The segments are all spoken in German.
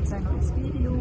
jetzt ein neues Video.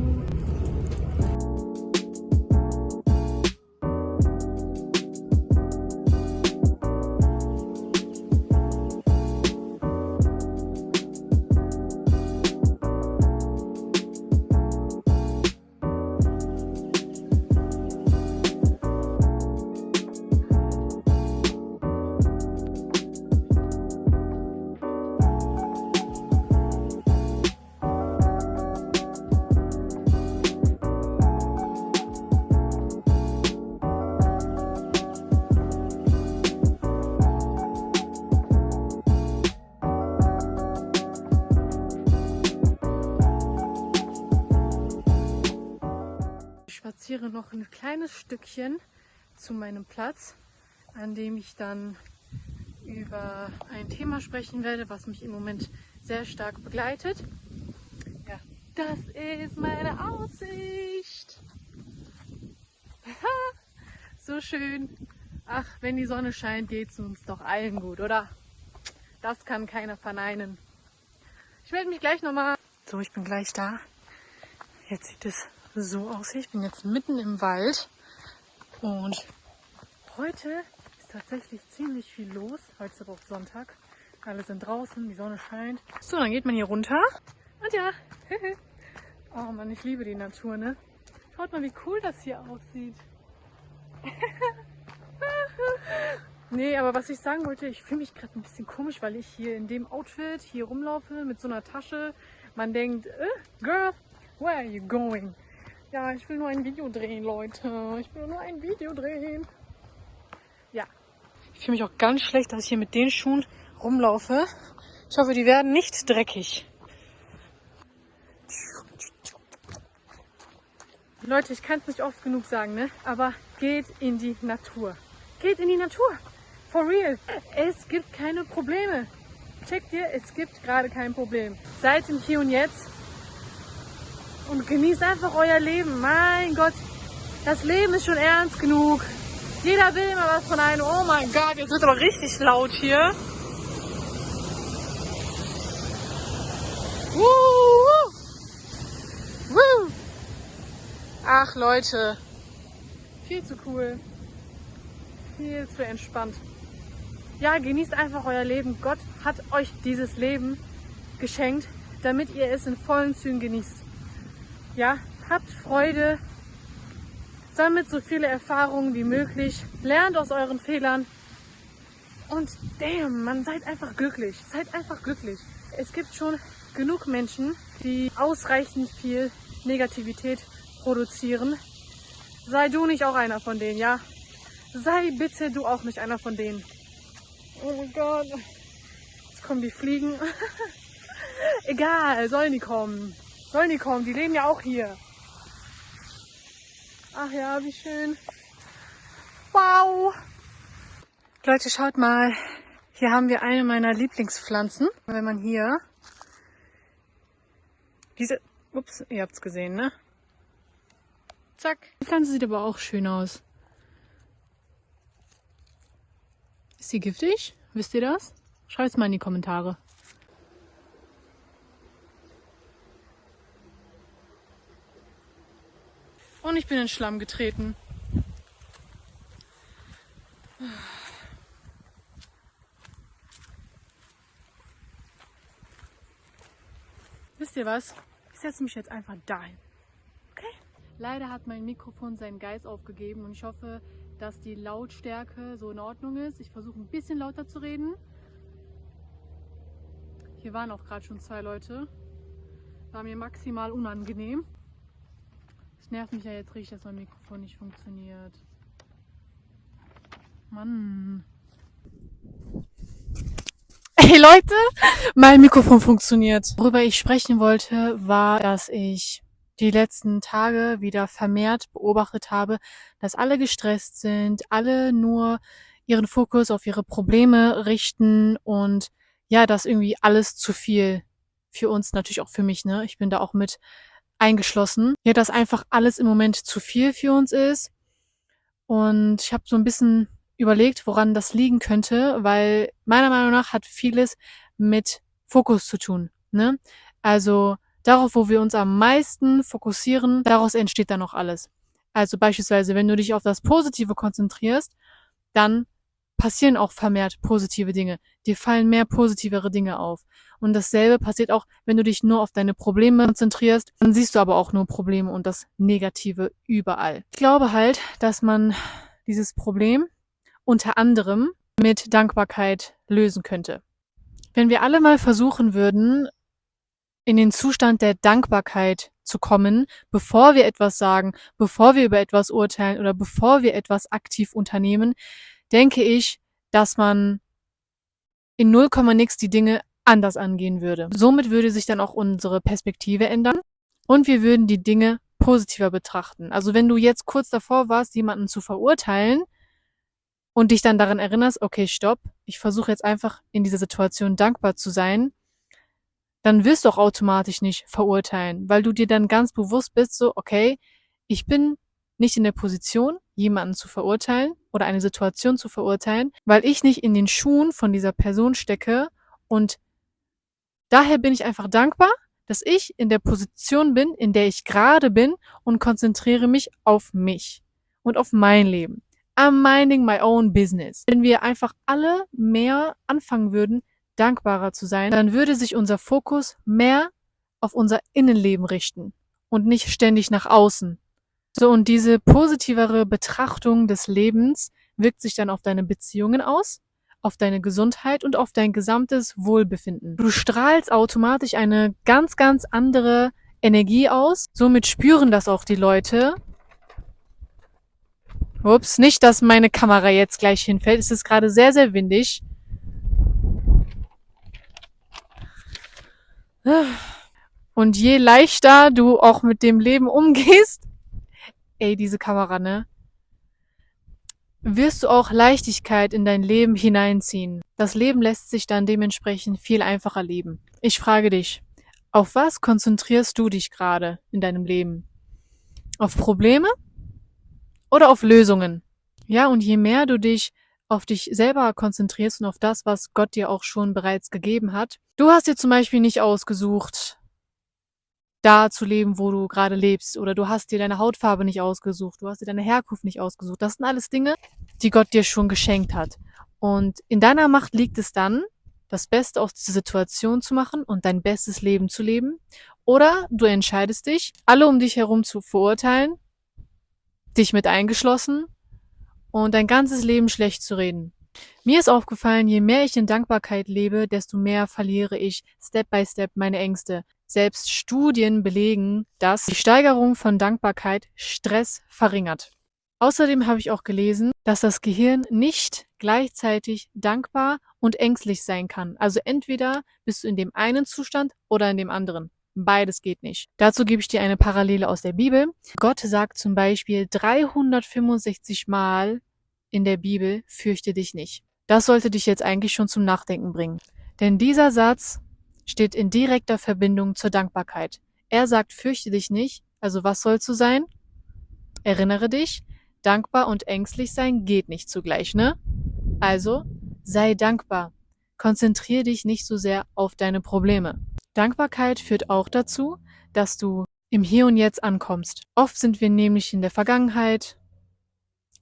Ich spaziere noch ein kleines Stückchen zu meinem Platz, an dem ich dann über ein Thema sprechen werde, was mich im Moment sehr stark begleitet. Ja, das ist meine Aussicht. So schön. Ach, wenn die Sonne scheint, geht es uns doch allen gut, oder? Das kann keiner verneinen. Ich melde mich gleich nochmal. So, ich bin gleich da. Jetzt sieht es so aus. Ich bin jetzt mitten im Wald und heute ist tatsächlich ziemlich viel los. Heute ist aber auch Sonntag. Alle sind draußen, die Sonne scheint. So, dann geht man hier runter. Und ja, oh Mann, ich liebe die Natur, ne? Schaut mal, wie cool das hier aussieht. Nee, aber was ich sagen wollte, ich fühle mich gerade ein bisschen komisch, weil ich hier in dem Outfit hier rumlaufe mit so einer Tasche. Man denkt, Girl, where are you going? Ja, ich will nur ein Video drehen, Leute. Ich will nur ein Video drehen. Ja, ich fühle mich auch ganz schlecht, dass ich hier mit den Schuhen rumlaufe. Ich hoffe, die werden nicht dreckig. Leute, ich kann es nicht oft genug sagen, ne? Aber geht in die Natur. Geht in die Natur. For real. Es gibt keine Probleme. Checkt ihr, es gibt gerade kein Problem. Seid im Hier und Jetzt. Und genießt einfach euer Leben. Mein Gott, das Leben ist schon ernst genug. Jeder will immer was von einem. Oh mein Gott, jetzt wird doch richtig laut hier. Woo! Ach Leute, viel zu cool. Viel zu entspannt. Ja, genießt einfach euer Leben. Gott hat euch dieses Leben geschenkt, damit ihr es in vollen Zügen genießt. Ja, habt Freude, sammelt so viele Erfahrungen wie möglich, lernt aus euren Fehlern und damn, man seid einfach glücklich. Seid einfach glücklich. Es gibt schon genug Menschen, die ausreichend viel Negativität produzieren. Sei du nicht auch einer von denen, ja? Sei bitte du auch nicht einer von denen. Oh mein Gott. Jetzt kommen die Fliegen. Egal, sollen die kommen. Sollen die kommen, die leben ja auch hier. Ach ja, wie schön. Wow. Leute, schaut mal. Hier haben wir eine meiner Lieblingspflanzen. Wenn man hier diese, ups, ihr habt's gesehen, ne? Zack. Die Pflanze sieht aber auch schön aus. Ist sie giftig? Wisst ihr das? Schreibt's mal in die Kommentare. Und ich bin in den Schlamm getreten. Wisst ihr was? Ich setze mich jetzt einfach dahin. Okay? Leider hat mein Mikrofon seinen Geist aufgegeben und ich hoffe, dass die Lautstärke so in Ordnung ist. Ich versuche ein bisschen lauter zu reden. Hier waren auch gerade schon 2 Leute. War mir maximal unangenehm. Es nervt mich ja jetzt richtig, dass mein Mikrofon nicht funktioniert. Mann. Hey Leute, mein Mikrofon funktioniert. Worüber ich sprechen wollte, war, dass ich die letzten Tage wieder vermehrt beobachtet habe, dass alle gestresst sind, alle nur ihren Fokus auf ihre Probleme richten und ja, dass irgendwie alles zu viel für uns, natürlich auch für mich, ne? Ich bin da auch mit eingeschlossen. Ja, dass einfach alles im Moment zu viel für uns ist. Und ich habe so ein bisschen überlegt, woran das liegen könnte, weil meiner Meinung nach hat vieles mit Fokus zu tun, ne? Also, darauf, wo wir uns am meisten fokussieren, daraus entsteht dann auch alles. Also beispielsweise, wenn du dich auf das Positive konzentrierst, dann passieren auch vermehrt positive Dinge. Dir fallen mehr positivere Dinge auf. Und dasselbe passiert auch, wenn du dich nur auf deine Probleme konzentrierst, dann siehst du aber auch nur Probleme und das Negative überall. Ich glaube halt, dass man dieses Problem unter anderem mit Dankbarkeit lösen könnte. Wenn wir alle mal versuchen würden, in den Zustand der Dankbarkeit zu kommen, bevor wir etwas sagen, bevor wir über etwas urteilen oder bevor wir etwas aktiv unternehmen, denke ich, dass man in 0, nix die Dinge anders angehen würde. Somit würde sich dann auch unsere Perspektive ändern und wir würden die Dinge positiver betrachten. Also wenn du jetzt kurz davor warst, jemanden zu verurteilen und dich dann daran erinnerst, okay, stopp, ich versuche jetzt einfach in dieser Situation dankbar zu sein, dann wirst du auch automatisch nicht verurteilen, weil du dir dann ganz bewusst bist, so, okay, ich bin nicht in der Position, jemanden zu verurteilen oder eine Situation zu verurteilen, weil ich nicht in den Schuhen von dieser Person stecke und daher bin ich einfach dankbar, dass ich in der Position bin, in der ich gerade bin und konzentriere mich auf mich und auf mein Leben. I'm minding my own business. Wenn wir einfach alle mehr anfangen würden, dankbarer zu sein, dann würde sich unser Fokus mehr auf unser Innenleben richten und nicht ständig nach außen. So, und diese positivere Betrachtung des Lebens wirkt sich dann auf deine Beziehungen aus, auf deine Gesundheit und auf dein gesamtes Wohlbefinden. Du strahlst automatisch eine ganz, ganz andere Energie aus. Somit spüren das auch die Leute. Ups, nicht, dass meine Kamera jetzt gleich hinfällt. Es ist gerade sehr, sehr windig. Und je leichter du auch mit dem Leben umgehst, diese Kamera, ne? Wirst du auch Leichtigkeit in dein Leben hineinziehen. Das Leben lässt sich dann dementsprechend viel einfacher leben. Ich frage dich, auf was konzentrierst du dich gerade in deinem Leben? Auf Probleme oder auf Lösungen? Ja, und je mehr du dich auf dich selber konzentrierst und auf das, was Gott dir auch schon bereits gegeben hat. Du hast dir zum Beispiel nicht ausgesucht, da zu leben, wo du gerade lebst, oder du hast dir deine Hautfarbe nicht ausgesucht, du hast dir deine Herkunft nicht ausgesucht. Das sind alles Dinge, die Gott dir schon geschenkt hat. Und in deiner Macht liegt es dann, das Beste aus dieser Situation zu machen und dein bestes Leben zu leben. Oder du entscheidest dich, alle um dich herum zu verurteilen, dich mit eingeschlossen und dein ganzes Leben schlecht zu reden. Mir ist aufgefallen, je mehr ich in Dankbarkeit lebe, desto mehr verliere ich Step by Step meine Ängste. Selbst Studien belegen, dass die Steigerung von Dankbarkeit Stress verringert. Außerdem habe ich auch gelesen, dass das Gehirn nicht gleichzeitig dankbar und ängstlich sein kann. Also entweder bist du in dem einen Zustand oder in dem anderen. Beides geht nicht. Dazu gebe ich dir eine Parallele aus der Bibel. Gott sagt zum Beispiel 365 Mal in der Bibel, fürchte dich nicht. Das sollte dich jetzt eigentlich schon zum Nachdenken bringen. Denn dieser Satz steht in direkter Verbindung zur Dankbarkeit. Er sagt, fürchte dich nicht, also was sollst du sein? Erinnere dich, dankbar und ängstlich sein geht nicht zugleich, ne? Also, sei dankbar. Konzentriere dich nicht so sehr auf deine Probleme. Dankbarkeit führt auch dazu, dass du im Hier und Jetzt ankommst. Oft sind wir nämlich in der Vergangenheit,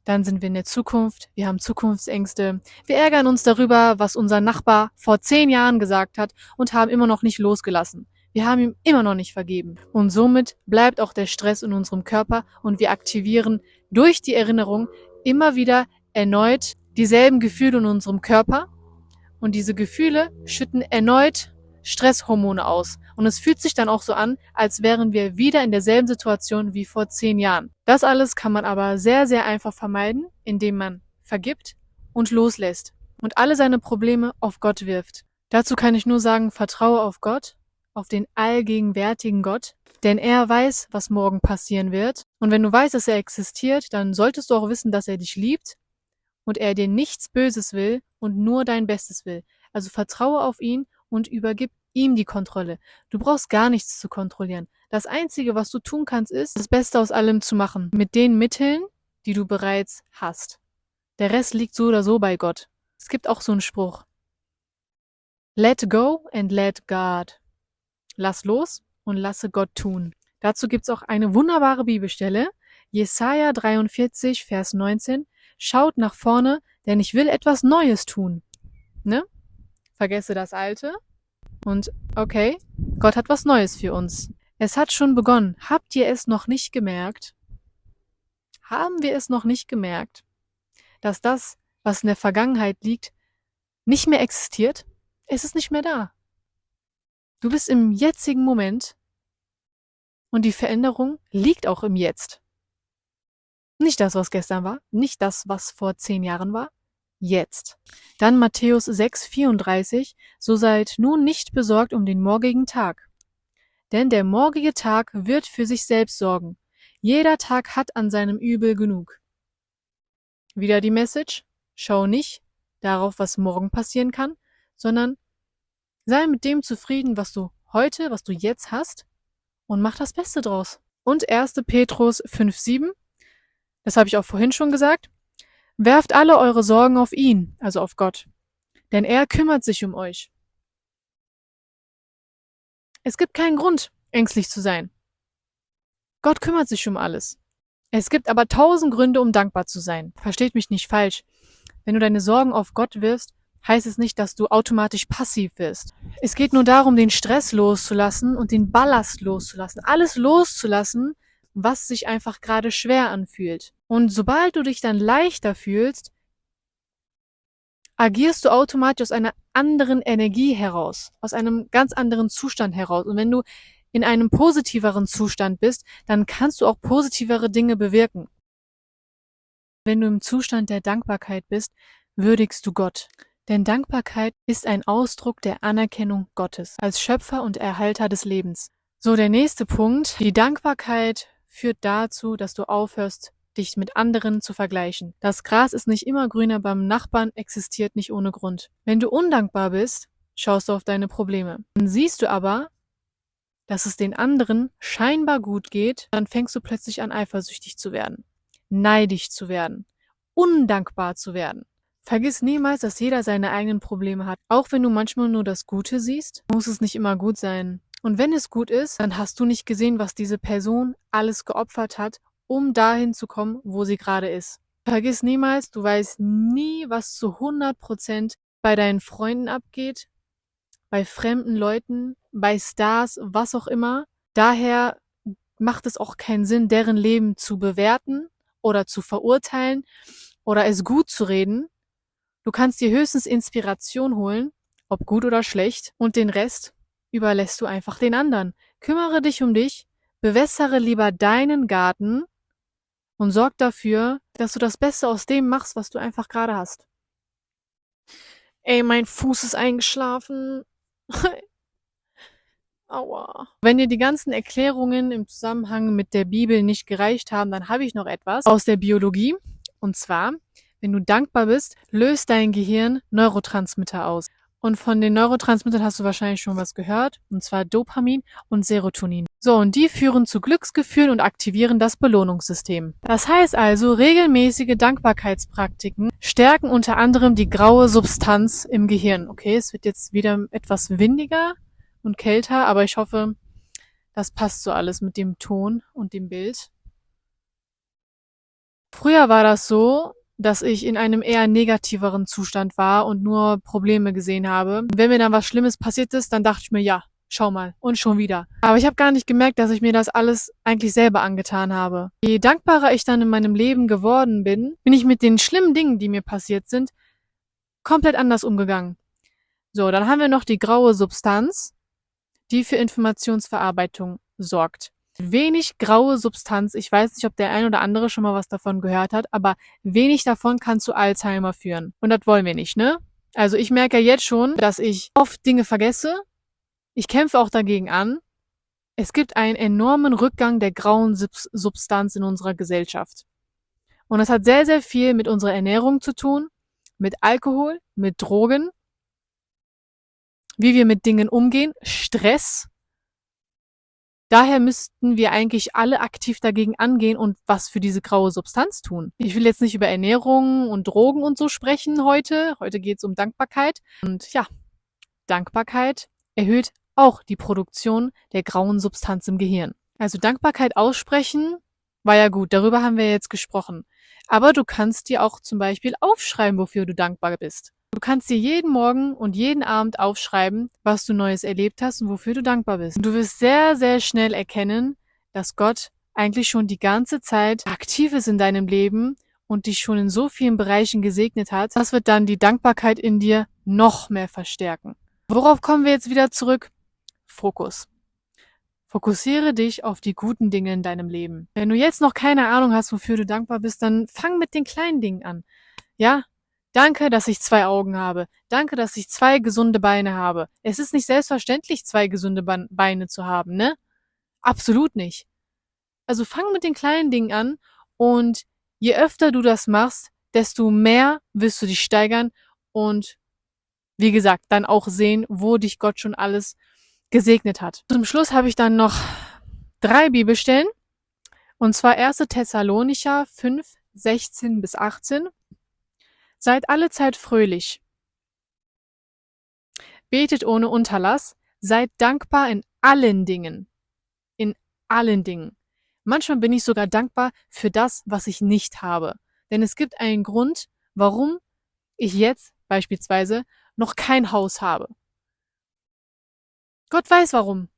dann sind wir in der Zukunft, wir haben Zukunftsängste, wir ärgern uns darüber, was unser Nachbar vor 10 Jahren gesagt hat und haben immer noch nicht losgelassen. Wir haben ihm immer noch nicht vergeben. Und somit bleibt auch der Stress in unserem Körper und wir aktivieren durch die Erinnerung immer wieder erneut dieselben Gefühle in unserem Körper und diese Gefühle schütten erneut Stresshormone aus. Und es fühlt sich dann auch so an, als wären wir wieder in derselben Situation wie vor 10 Jahren. Das alles kann man aber sehr, sehr einfach vermeiden, indem man vergibt und loslässt und alle seine Probleme auf Gott wirft. Dazu kann ich nur sagen, vertraue auf Gott, auf den allgegenwärtigen Gott, denn er weiß, was morgen passieren wird. Und wenn du weißt, dass er existiert, dann solltest du auch wissen, dass er dich liebt und er dir nichts Böses will und nur dein Bestes will. Also vertraue auf ihn und übergib ihm die Kontrolle. Du brauchst gar nichts zu kontrollieren. Das Einzige, was du tun kannst, ist, das Beste aus allem zu machen. Mit den Mitteln, die du bereits hast. Der Rest liegt so oder so bei Gott. Es gibt auch so einen Spruch. Let go and let God. Lass los und lasse Gott tun. Dazu gibt's auch eine wunderbare Bibelstelle. Jesaja 43, Vers 19. Schaut nach vorne, denn ich will etwas Neues tun. Ne? Vergesse das Alte. Und okay, Gott hat was Neues für uns. Es hat schon begonnen. Habt ihr es noch nicht gemerkt? Haben wir es noch nicht gemerkt, dass das, was in der Vergangenheit liegt, nicht mehr existiert? Es ist nicht mehr da. Du bist im jetzigen Moment und die Veränderung liegt auch im Jetzt. Nicht das, was gestern war, nicht das, was vor 10 Jahren war, jetzt. Dann Matthäus 6,34, so seid nun nicht besorgt um den morgigen Tag. Denn der morgige Tag wird für sich selbst sorgen. Jeder Tag hat an seinem Übel genug. Wieder die Message, schau nicht darauf, was morgen passieren kann, sondern sei mit dem zufrieden, was du heute, was du jetzt hast und mach das Beste draus. Und 1. Petrus 5,7, das habe ich auch vorhin schon gesagt, werft alle eure Sorgen auf ihn, also auf Gott, denn er kümmert sich um euch. Es gibt keinen Grund, ängstlich zu sein. Gott kümmert sich um alles. Es gibt aber 1000 Gründe, um dankbar zu sein. Versteht mich nicht falsch. Wenn du deine Sorgen auf Gott wirfst, heißt es nicht, dass du automatisch passiv wirst. Es geht nur darum, den Stress loszulassen und den Ballast loszulassen. Alles loszulassen, was sich einfach gerade schwer anfühlt. Und sobald du dich dann leichter fühlst, agierst du automatisch aus einer anderen Energie heraus, aus einem ganz anderen Zustand heraus. Und wenn du in einem positiveren Zustand bist, dann kannst du auch positivere Dinge bewirken. Wenn du im Zustand der Dankbarkeit bist, würdigst du Gott. Denn Dankbarkeit ist ein Ausdruck der Anerkennung Gottes als Schöpfer und Erhalter des Lebens. So, der nächste Punkt. Die Dankbarkeit führt dazu, dass du aufhörst, dich mit anderen zu vergleichen. Das Gras ist nicht immer grüner beim Nachbarn, existiert nicht ohne Grund. Wenn du undankbar bist, schaust du auf deine Probleme. Dann siehst du aber, dass es den anderen scheinbar gut geht, dann fängst du plötzlich an, eifersüchtig zu werden, neidisch zu werden, undankbar zu werden. Vergiss niemals, dass jeder seine eigenen Probleme hat. Auch wenn du manchmal nur das Gute siehst, muss es nicht immer gut sein. Und wenn es gut ist, dann hast du nicht gesehen, was diese Person alles geopfert hat, um dahin zu kommen, wo sie gerade ist. Vergiss niemals, du weißt nie, was zu 100% bei deinen Freunden abgeht, bei fremden Leuten, bei Stars, was auch immer. Daher macht es auch keinen Sinn, deren Leben zu bewerten oder zu verurteilen oder es gut zu reden. Du kannst dir höchstens Inspiration holen, ob gut oder schlecht, und den Rest überlässt du einfach den anderen. Kümmere dich um dich, bewässere lieber deinen Garten und sorg dafür, dass du das Beste aus dem machst, was du einfach gerade hast. Ey, mein Fuß ist eingeschlafen. Aua. Wenn dir die ganzen Erklärungen im Zusammenhang mit der Bibel nicht gereicht haben, dann habe ich noch etwas aus der Biologie. Und zwar, wenn du dankbar bist, löst dein Gehirn Neurotransmitter aus. Und von den Neurotransmittern hast du wahrscheinlich schon was gehört, und zwar Dopamin und Serotonin. So, und die führen zu Glücksgefühlen und aktivieren das Belohnungssystem. Das heißt also, regelmäßige Dankbarkeitspraktiken stärken unter anderem die graue Substanz im Gehirn. Okay, es wird jetzt wieder etwas windiger und kälter, aber ich hoffe, das passt so alles mit dem Ton und dem Bild. Früher war das so, dass ich in einem eher negativeren Zustand war und nur Probleme gesehen habe. Und wenn mir dann was Schlimmes passiert ist, dann dachte ich mir, ja, schau mal, und schon wieder. Aber ich habe gar nicht gemerkt, dass ich mir das alles eigentlich selber angetan habe. Je dankbarer ich dann in meinem Leben geworden bin, bin ich mit den schlimmen Dingen, die mir passiert sind, komplett anders umgegangen. So, dann haben wir noch die graue Substanz, die für Informationsverarbeitung sorgt. Wenig graue Substanz, ich weiß nicht, ob der ein oder andere schon mal was davon gehört hat, aber wenig davon kann zu Alzheimer führen. Und das wollen wir nicht, ne? Also ich merke ja jetzt schon, dass ich oft Dinge vergesse. Ich kämpfe auch dagegen an. Es gibt einen enormen Rückgang der grauen Substanz in unserer Gesellschaft. Und das hat sehr, sehr viel mit unserer Ernährung zu tun, mit Alkohol, mit Drogen, wie wir mit Dingen umgehen, Stress. Daher müssten wir eigentlich alle aktiv dagegen angehen und was für diese graue Substanz tun. Ich will jetzt nicht über Ernährung und Drogen und so sprechen heute. Heute geht es um Dankbarkeit. Und ja, Dankbarkeit erhöht auch die Produktion der grauen Substanz im Gehirn. Also Dankbarkeit aussprechen war ja gut, darüber haben wir jetzt gesprochen. Aber du kannst dir auch zum Beispiel aufschreiben, wofür du dankbar bist. Du kannst dir jeden Morgen und jeden Abend aufschreiben, was du Neues erlebt hast und wofür du dankbar bist. Und du wirst sehr, sehr schnell erkennen, dass Gott eigentlich schon die ganze Zeit aktiv ist in deinem Leben und dich schon in so vielen Bereichen gesegnet hat. Das wird dann die Dankbarkeit in dir noch mehr verstärken. Worauf kommen wir jetzt wieder zurück? Fokus. Fokussiere dich auf die guten Dinge in deinem Leben. Wenn du jetzt noch keine Ahnung hast, wofür du dankbar bist, dann fang mit den kleinen Dingen an. Ja? Danke, dass ich 2 Augen habe. Danke, dass ich 2 gesunde Beine habe. Es ist nicht selbstverständlich, 2 gesunde Beine zu haben, ne? Absolut nicht. Also fang mit den kleinen Dingen an und je öfter du das machst, desto mehr wirst du dich steigern und wie gesagt, dann auch sehen, wo dich Gott schon alles gesegnet hat. Zum Schluss habe ich dann noch 3 Bibelstellen, und zwar 1. Thessalonicher 5, 16 bis 18. Seid alle Zeit fröhlich. Betet ohne Unterlass. Seid dankbar in allen Dingen. In allen Dingen. Manchmal bin ich sogar dankbar für das, was ich nicht habe. Denn es gibt einen Grund, warum ich jetzt beispielsweise noch kein Haus habe. Gott weiß warum.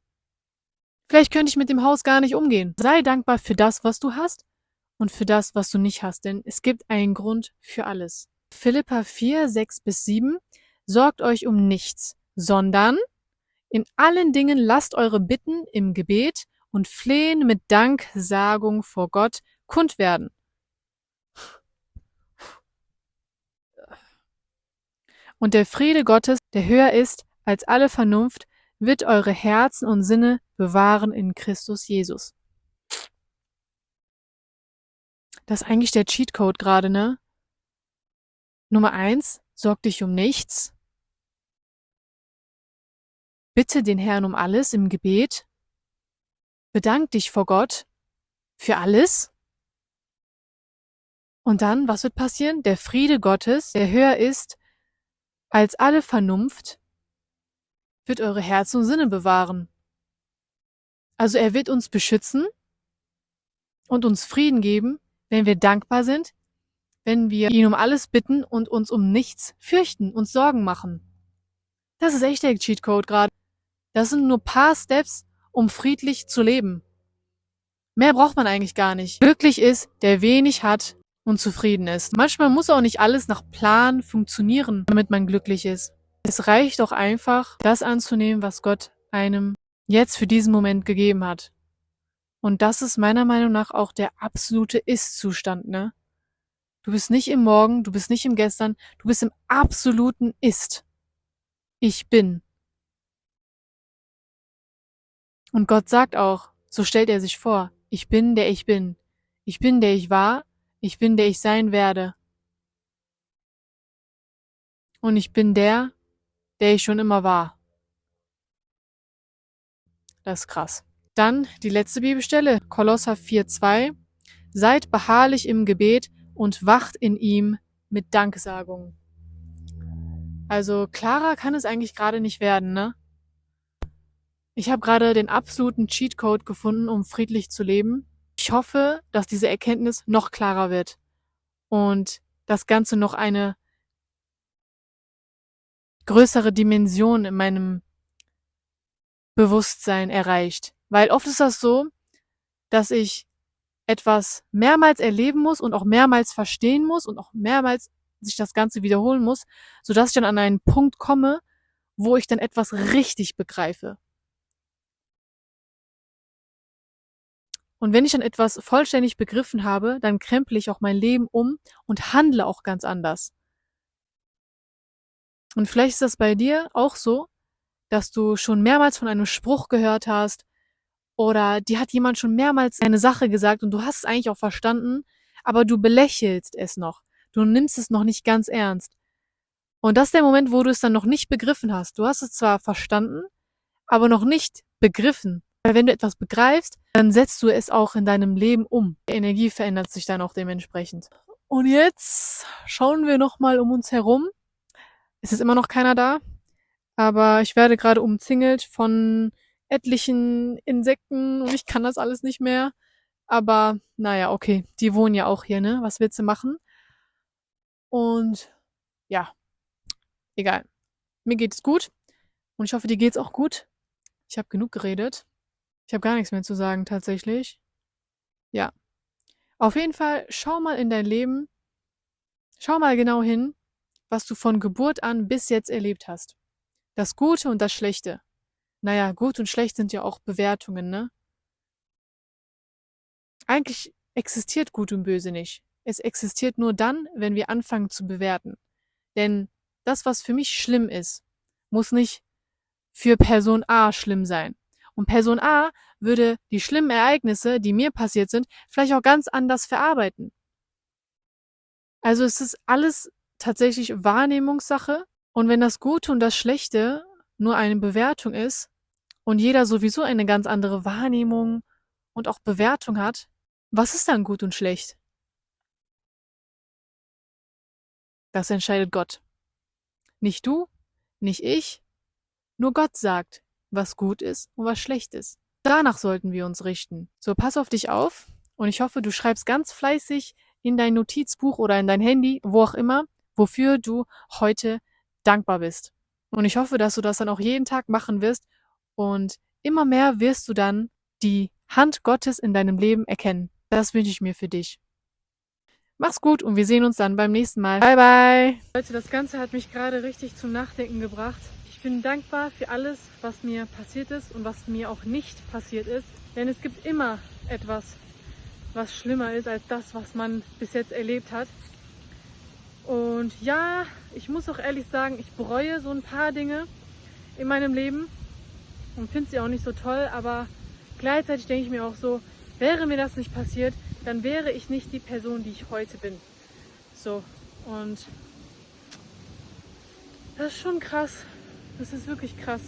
Vielleicht könnte ich mit dem Haus gar nicht umgehen. Sei dankbar für das, was du hast und für das, was du nicht hast, denn es gibt einen Grund für alles. Philipper 4, 6 bis 7. Sorgt euch um nichts, sondern in allen Dingen lasst eure Bitten im Gebet und Flehen mit Danksagung vor Gott kund werden. Und der Friede Gottes, der höher ist als alle Vernunft, wird eure Herzen und Sinne bewahren in Christus Jesus. Das ist eigentlich der Cheatcode gerade, ne? Nummer 1, sorg dich um nichts. Bitte den Herrn um alles im Gebet. Bedank dich vor Gott für alles. Und dann, was wird passieren? Der Friede Gottes, der höher ist als alle Vernunft, wird eure Herzen und Sinne bewahren. Also er wird uns beschützen und uns Frieden geben, wenn wir dankbar sind, wenn wir ihn um alles bitten und uns um nichts fürchten, uns Sorgen machen. Das ist echt der Cheatcode gerade. Das sind nur paar Steps, um friedlich zu leben. Mehr braucht man eigentlich gar nicht. Glücklich ist, der wenig hat und zufrieden ist. Manchmal muss auch nicht alles nach Plan funktionieren, damit man glücklich ist. Es reicht auch einfach, das anzunehmen, was Gott einem jetzt für diesen Moment gegeben hat. Und das ist meiner Meinung nach auch der absolute Ist-Zustand, ne? Du bist nicht im Morgen, du bist nicht im Gestern, du bist im absoluten Ist. Ich bin. Und Gott sagt auch, so stellt er sich vor, ich bin, der ich bin. Ich bin, der ich war, ich bin, der ich sein werde. Und ich bin der ich schon immer war. Das ist krass. Dann die letzte Bibelstelle, Kolosser 4,2. Seid beharrlich im Gebet und wacht in ihm mit Danksagung. Also klarer kann es eigentlich gerade nicht werden, ne? Ich habe gerade den absoluten Cheatcode gefunden, um friedlich zu leben. Ich hoffe, dass diese Erkenntnis noch klarer wird und das Ganze noch eine größere Dimension in meinem Bewusstsein erreicht. Weil oft ist das so, dass ich etwas mehrmals erleben muss und auch mehrmals verstehen muss und auch mehrmals sich das Ganze wiederholen muss, sodass ich dann an einen Punkt komme, wo ich dann etwas richtig begreife. Und wenn ich dann etwas vollständig begriffen habe, dann kremple ich auch mein Leben um und handle auch ganz anders. Und vielleicht ist das bei dir auch so, dass du schon mehrmals von einem Spruch gehört hast oder dir hat jemand schon mehrmals eine Sache gesagt und du hast es eigentlich auch verstanden, aber du belächelst es noch. Du nimmst es noch nicht ganz ernst. Und das ist der Moment, wo du es dann noch nicht begriffen hast. Du hast es zwar verstanden, aber noch nicht begriffen. Weil wenn du etwas begreifst, dann setzt du es auch in deinem Leben um. Die Energie verändert sich dann auch dementsprechend. Und jetzt schauen wir nochmal um uns herum. Es ist immer noch keiner da, Aber ich werde gerade umzingelt von etlichen Insekten und ich kann das alles nicht mehr. Aber naja, okay, die wohnen ja auch hier, ne? Was willst du machen? Und ja, egal. Mir geht's gut und ich hoffe, dir geht's auch gut. Ich habe genug geredet. Ich habe gar nichts mehr zu sagen tatsächlich. Ja, auf jeden Fall schau mal in dein Leben, schau mal genau hin, was du von Geburt an bis jetzt erlebt hast. Das Gute und das Schlechte. Naja, gut und schlecht sind ja auch Bewertungen, ne? Eigentlich existiert Gut und Böse nicht. Es existiert nur dann, wenn wir anfangen zu bewerten. Denn das, was für mich schlimm ist, muss nicht für Person A schlimm sein. Und Person A würde die schlimmen Ereignisse, die mir passiert sind, vielleicht auch ganz anders verarbeiten. Also es ist alles tatsächlich Wahrnehmungssache. Und wenn das Gute und das Schlechte nur eine Bewertung ist und jeder sowieso eine ganz andere Wahrnehmung und auch Bewertung hat, was ist dann gut und schlecht? Das entscheidet Gott. Nicht du, nicht ich, nur Gott sagt, was gut ist und was schlecht ist. Danach sollten wir uns richten. So, pass auf dich auf und ich hoffe, du schreibst ganz fleißig in dein Notizbuch oder in dein Handy, wo auch immer, wofür du heute dankbar bist. Und ich hoffe, dass du das dann auch jeden Tag machen wirst und immer mehr wirst du dann die Hand Gottes in deinem Leben erkennen. Das wünsche ich mir für dich. Mach's gut und wir sehen uns dann beim nächsten Mal. Bye bye. Leute, das Ganze hat mich gerade richtig zum Nachdenken gebracht. Ich bin dankbar für alles, was mir passiert ist und was mir auch nicht passiert ist. Denn es gibt immer etwas, was schlimmer ist als das, was man bis jetzt erlebt hat. Und ja, ich muss auch ehrlich sagen, ich bereue so ein paar Dinge in meinem Leben und finde sie auch nicht so toll, aber gleichzeitig denke ich mir auch so, wäre mir das nicht passiert, dann wäre ich nicht die Person, die ich heute bin. So, und das ist schon krass. Das ist wirklich krass.